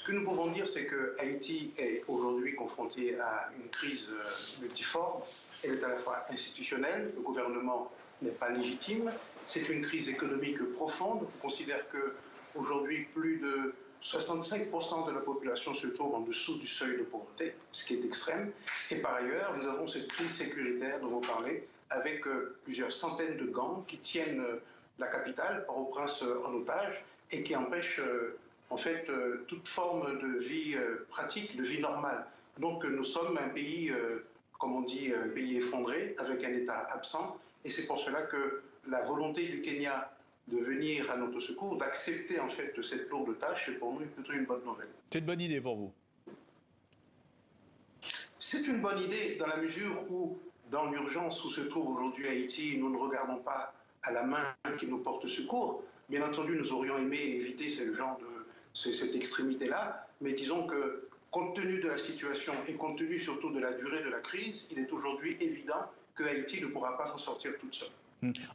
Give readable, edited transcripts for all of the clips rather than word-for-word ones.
que nous pouvons dire, c'est que Haïti est aujourd'hui confronté à une crise multiforme. Elle est à la fois institutionnelle, le gouvernement n'est pas légitime. C'est une crise économique profonde. On considère qu'aujourd'hui, plus de 65% de la population se trouve en dessous du seuil de pauvreté, ce qui est extrême. Et par ailleurs, nous avons cette crise sécuritaire dont vous parlez, avec plusieurs centaines de gangs qui tiennent la capitale, Port-au-Prince, en otage et qui empêchent en fait toute forme de vie pratique, de vie normale. Donc nous sommes un pays, comme on dit, un pays effondré, avec un État absent. Et c'est pour cela que la volonté du Kenya de venir à notre secours, d'accepter en fait cette lourde tâche, c'est pour nous plutôt une bonne nouvelle. C'est une bonne idée pour vous? C'est une bonne idée dans la mesure où, dans l'urgence où se trouve aujourd'hui Haïti, nous ne regardons pas à la main qui nous porte secours. Bien entendu, nous aurions aimé éviter cette extrémité-là, mais disons que, compte tenu de la situation et compte tenu surtout de la durée de la crise, il est aujourd'hui évident que Haïti ne pourra pas s'en sortir toute seule.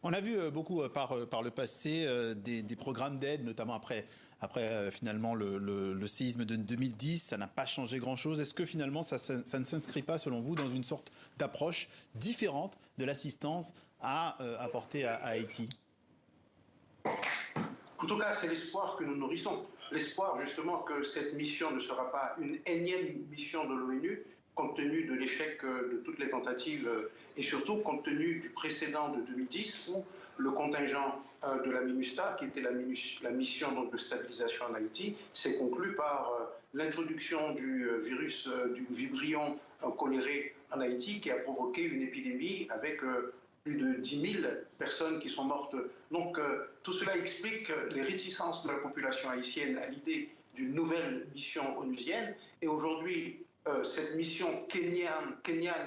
On a vu beaucoup par le passé des programmes d'aide, notamment après finalement le séisme de 2010. Ça n'a pas changé grand-chose. Est-ce que finalement ça ne s'inscrit pas, selon vous, dans une sorte d'approche différente de l'assistance à apporter à Haïti? En tout cas, c'est l'espoir que nous nourrissons. L'espoir, justement, que cette mission ne sera pas une énième mission de l'ONU, compte tenu de l'échec de toutes les tentatives et surtout compte tenu du précédent de 2010 où le contingent de la MINUSTAH, qui était la mission donc, de stabilisation en Haïti, s'est conclu par l'introduction du virus, du vibrion choléré en Haïti qui a provoqué une épidémie avec plus de 10 000 personnes qui sont mortes. Donc tout cela explique les réticences de la population haïtienne à l'idée d'une nouvelle mission onusienne. Et aujourd'hui, cette mission kenyane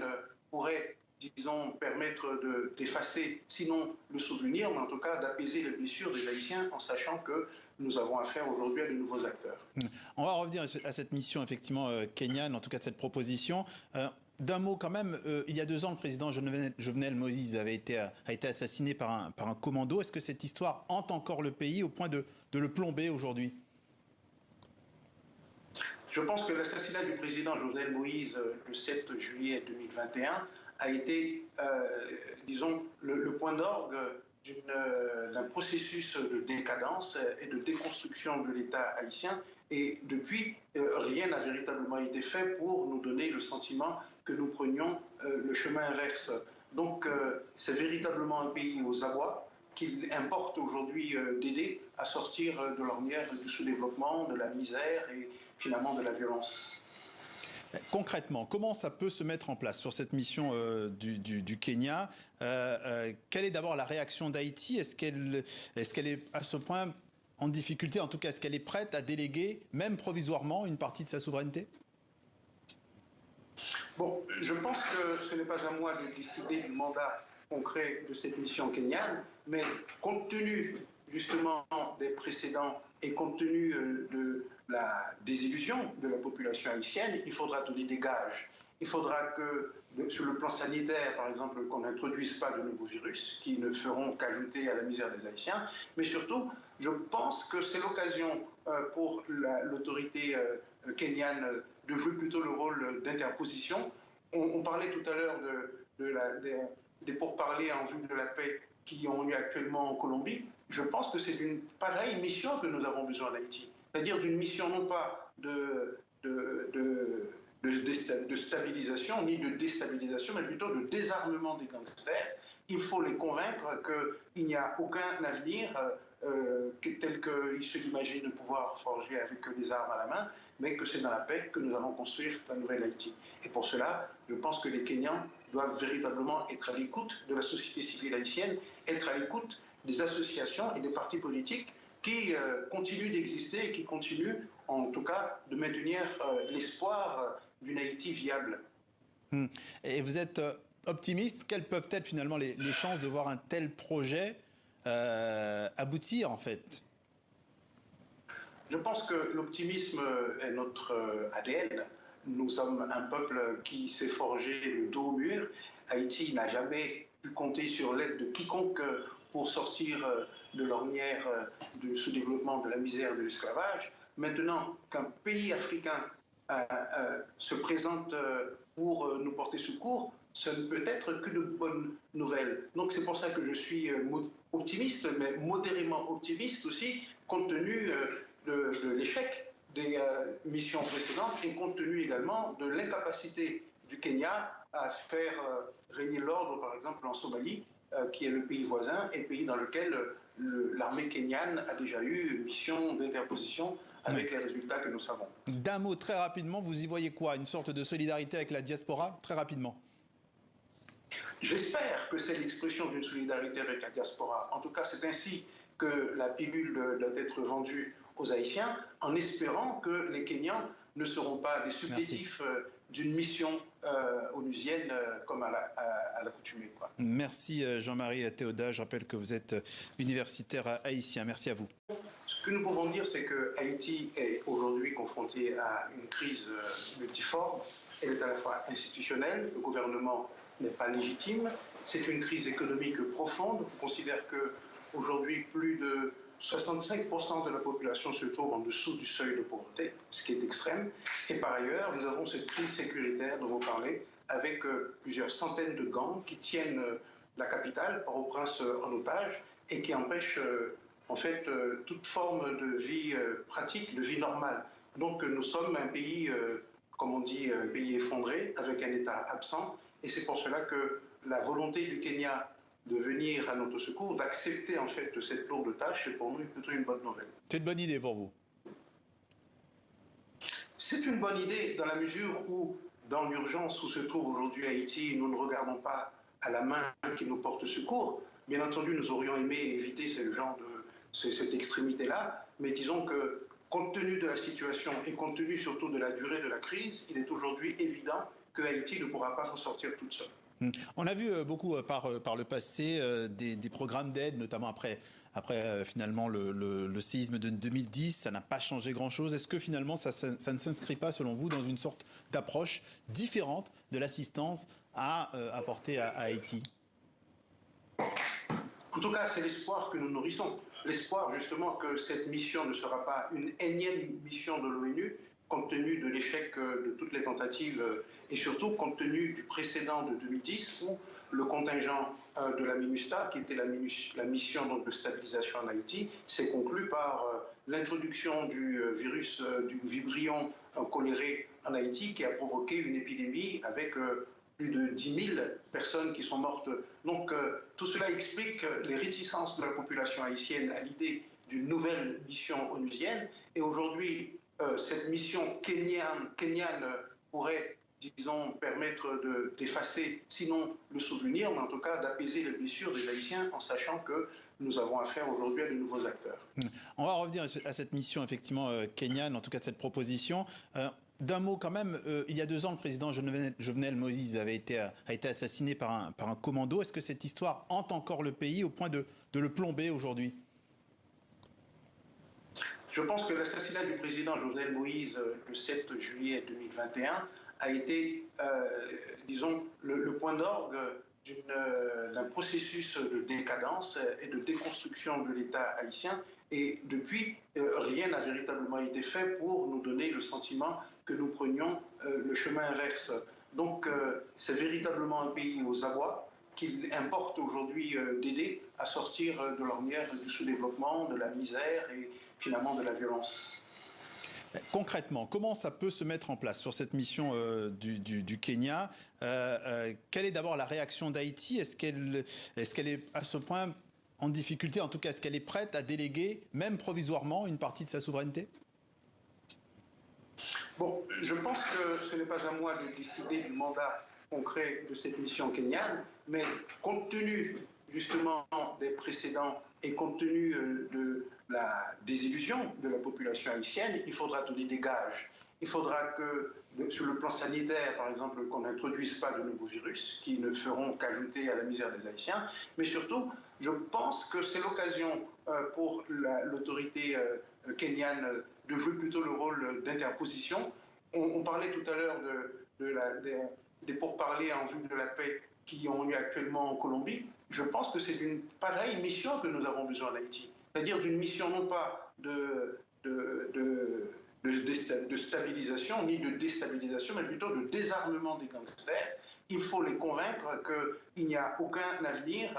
pourrait, disons, permettre d'effacer, sinon le souvenir, mais en tout cas d'apaiser les blessures des Haïtiens en sachant que nous avons affaire aujourd'hui à de nouveaux acteurs. On va revenir à cette mission, effectivement, kenyane, en tout cas de cette proposition. D'un mot quand même, il y a 2 ans, le président Jovenel Moïse a été assassiné par un commando. Est-ce que cette histoire hante encore le pays au point de le plomber aujourd'hui? Je pense que l'assassinat du président Jovenel Moïse le 7 juillet 2021 a été, disons, le point d'orgue d'un processus de décadence et de déconstruction de l'État haïtien. Et depuis, rien n'a véritablement été fait pour nous donner le sentiment que nous prenions le chemin inverse. Donc, c'est véritablement un pays aux abois qu'il importe aujourd'hui d'aider à sortir de l'ornière du sous-développement, de la misère et finalement de la violence. Concrètement, comment ça peut se mettre en place sur cette mission du Kenya? Quelle est d'abord la réaction d'Haïti? Est-ce qu'elle est à ce point en difficulté? En tout cas, est-ce qu'elle est prête à déléguer, même provisoirement, une partie de sa souveraineté? Bon, je pense que ce n'est pas à moi de décider du mandat concret de cette mission kenyane, mais compte tenu justement des précédents et compte tenu de la désillusion de la population haïtienne, il faudra donner des gages. Il faudra que, sur le plan sanitaire, par exemple, qu'on n'introduise pas de nouveaux virus qui ne feront qu'ajouter à la misère des Haïtiens. Mais surtout, je pense que c'est l'occasion pour l'autorité kenyane de jouer plutôt le rôle d'interposition. On parlait tout à l'heure des pourparlers en vue de la paix qui ont lieu actuellement en Colombie. Je pense que c'est d'une pareille mission que nous avons besoin en Haïti. C'est-à-dire d'une mission non pas de stabilisation ni de déstabilisation, mais plutôt de désarmement des gangsters. Il faut les convaincre qu'il n'y a aucun avenir tel qu'ils se l'imaginent de pouvoir forger avec des armes à la main, mais que c'est dans la paix que nous allons construire la nouvelle Haïti. Et pour cela, je pense que les Kenyans doivent véritablement être à l'écoute de la société civile haïtienne, être à l'écoute des associations et des partis politiques qui continuent d'exister et qui continuent, en tout cas, de maintenir l'espoir d'une Haïti viable. Et vous êtes optimiste? Quelles peuvent être finalement les chances de voir un tel projet aboutir, en fait? Je pense que l'optimisme est notre ADN. Nous sommes un peuple qui s'est forgé le dos au mur. Haïti n'a jamais pu compter sur l'aide de quiconque pour sortir de l'ornière du sous-développement, de la misère, de l'esclavage. Maintenant qu'un pays africain se présente pour nous porter secours, ce ne peut être qu'une bonne nouvelle. Donc c'est pour ça que je suis optimiste, mais modérément optimiste aussi, compte tenu de l'échec des missions précédentes et compte tenu également de l'incapacité du Kenya à faire régner l'ordre, par exemple en Somalie, qui est le pays voisin et pays dans lequel l'armée kenyane a déjà eu une mission d'interposition avec les résultats que nous savons. D'un mot, très rapidement, vous y voyez quoi? Une sorte de solidarité avec la diaspora? Très rapidement. J'espère que c'est l'expression d'une solidarité avec la diaspora. En tout cas, c'est ainsi que la pilule doit être vendue aux Haïtiens, en espérant que les Kenyans ne seront pas des supplétifs d'une mission onusienne comme à l'accoutumée. Merci Jean-Marie Théodat. Je rappelle que vous êtes universitaire haïtien. Merci à vous. Ce que nous pouvons dire, c'est que Haïti est aujourd'hui confronté à une crise multiforme. Elle est à la fois institutionnelle, le gouvernement n'est pas légitime. C'est une crise économique profonde. On considère qu'aujourd'hui, plus de 65% de la population se trouve en dessous du seuil de pauvreté, ce qui est extrême. Et par ailleurs, nous avons cette crise sécuritaire dont vous parlez, avec plusieurs centaines de gangs qui tiennent la capitale, Port-au-Prince, en otage et qui empêchent en fait toute forme de vie pratique, de vie normale. Donc nous sommes un pays, comme on dit, un pays effondré, avec un État absent. Et c'est pour cela que la volonté du Kenya de venir à notre secours, d'accepter en fait cette lourde tâche, c'est pour nous plutôt une bonne nouvelle. C'est une bonne idée pour vous? C'est une bonne idée dans la mesure où, dans l'urgence où se trouve aujourd'hui Haïti, nous ne regardons pas à la main qui nous porte secours. Bien entendu, nous aurions aimé éviter cette extrémité-là, mais disons que compte tenu de la situation et compte tenu surtout de la durée de la crise, il est aujourd'hui évident que Haïti ne pourra pas s'en sortir toute seule. On a vu beaucoup par le passé des programmes d'aide, notamment après finalement le séisme de 2010. Ça n'a pas changé grand-chose. Est-ce que finalement ça ne s'inscrit pas, selon vous, dans une sorte d'approche différente de l'assistance à apporter à Haïti? En tout cas, c'est l'espoir que nous nourrissons. L'espoir justement que cette mission ne sera pas une énième mission de l'ONU, compte tenu de l'échec de toutes les tentatives et surtout compte tenu du précédent de 2010 où le contingent de la MINUSTAH, qui était la mission donc, de stabilisation en Haïti, s'est conclu par l'introduction du virus, du vibrion choléré en Haïti qui a provoqué une épidémie avec plus de 10 000 personnes qui sont mortes. Donc tout cela explique les réticences de la population haïtienne à l'idée d'une nouvelle mission onusienne. Et aujourd'hui, cette mission kenyane pourrait, disons, permettre d'effacer, sinon le souvenir, mais en tout cas d'apaiser les blessures des Haïtiens en sachant que nous avons affaire aujourd'hui à de nouveaux acteurs. On va revenir à cette mission, effectivement, kenyane, en tout cas de cette proposition. D'un mot quand même, il y a 2 ans, le président Jovenel Moïse a été assassiné par un commando. Est-ce que cette histoire hante encore le pays au point de le plomber aujourd'hui? Je pense que l'assassinat du président Jovenel Moïse le 7 juillet 2021 a été, disons, le point d'orgue d'un processus de décadence et de déconstruction de l'État haïtien. Et depuis, rien n'a véritablement été fait pour nous donner le sentiment que nous prenions le chemin inverse. Donc, c'est véritablement un pays aux abois qu'il importe aujourd'hui d'aider à sortir de l'ornière du sous-développement, de la misère et finalement de la violence. Concrètement, comment ça peut se mettre en place sur cette mission du Kenya? Quelle est d'abord la réaction d'Haïti? Est-ce qu'elle est à ce point en difficulté? En tout cas, est-ce qu'elle est prête à déléguer, même provisoirement, une partie de sa souveraineté? Bon, je pense que ce n'est pas à moi de décider du mandat concret de cette mission kenyane, mais compte tenu justement des précédents et compte tenu de la désillusion de la population haïtienne, il faudra donner des gages. Il faudra que, sur le plan sanitaire, par exemple, qu'on n'introduise pas de nouveaux virus qui ne feront qu'ajouter à la misère des Haïtiens. Mais surtout, je pense que c'est l'occasion pour l'autorité kenyane de jouer plutôt le rôle d'interposition. On parlait tout à l'heure des pourparlers en vue de la paix qui ont lieu actuellement en Colombie. Je pense que c'est d'une pareille mission que nous avons besoin en Haïti. C'est-à-dire d'une mission non pas de de stabilisation, ni de déstabilisation, mais plutôt de désarmement des gangsters. Il faut les convaincre qu'il n'y a aucun avenir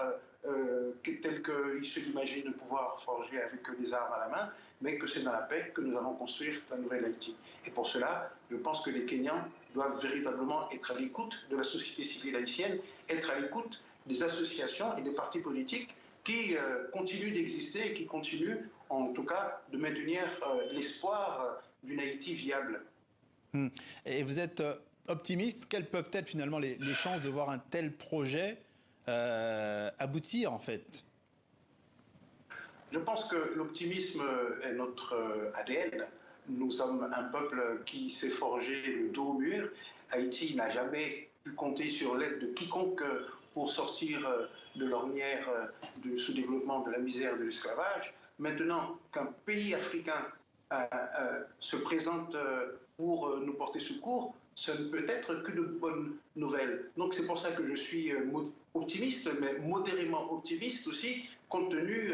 tel qu'ils se l'imaginent de pouvoir forger avec des armes à la main, mais que c'est dans la paix que nous allons construire la nouvelle Haïti. Et pour cela, je pense que les Kenyans doivent véritablement être à l'écoute de la société civile haïtienne, être à l'écoute des associations et des partis politiques qui continuent d'exister et qui continuent, en tout cas, de maintenir l'espoir d'une Haïti viable. Et vous êtes optimiste. Quelles peuvent être finalement les chances de voir un tel projet aboutir, en fait? Je pense que l'optimisme est notre ADN. Nous sommes un peuple qui s'est forgé le dos au mur. Haïti n'a jamais pu compter sur l'aide de quiconque pour sortir de l'ornière du sous-développement, de la misère, de l'esclavage. Maintenant qu'un pays africain se présente pour nous porter secours, ce ne peut être qu'une bonne nouvelle. Donc c'est pour ça que je suis optimiste, mais modérément optimiste aussi, compte tenu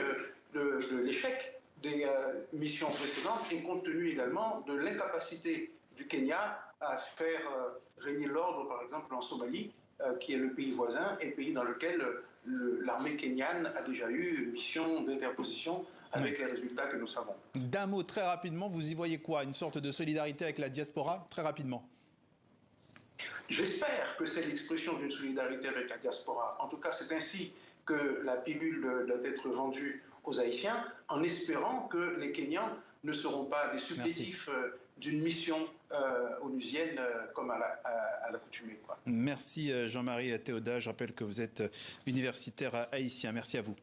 de l'échec des missions précédentes et compte tenu également de l'incapacité du Kenya à faire régner l'ordre, par exemple en Somalie, qui est le pays voisin et pays dans lequel l'armée kenyane a déjà eu une mission d'interposition avec les résultats que nous savons. D'un mot, très rapidement, vous y voyez quoi? Une sorte de solidarité avec la diaspora? Très rapidement. J'espère que c'est l'expression d'une solidarité avec la diaspora. En tout cas, c'est ainsi que la pilule doit être vendue aux Haïtiens, en espérant que les Kenyans ne seront pas des supplétifs d'une mission onusienne comme à l'accoutumée. Merci Jean-Marie Théodat. Je rappelle que vous êtes universitaire haïtien. Merci à vous.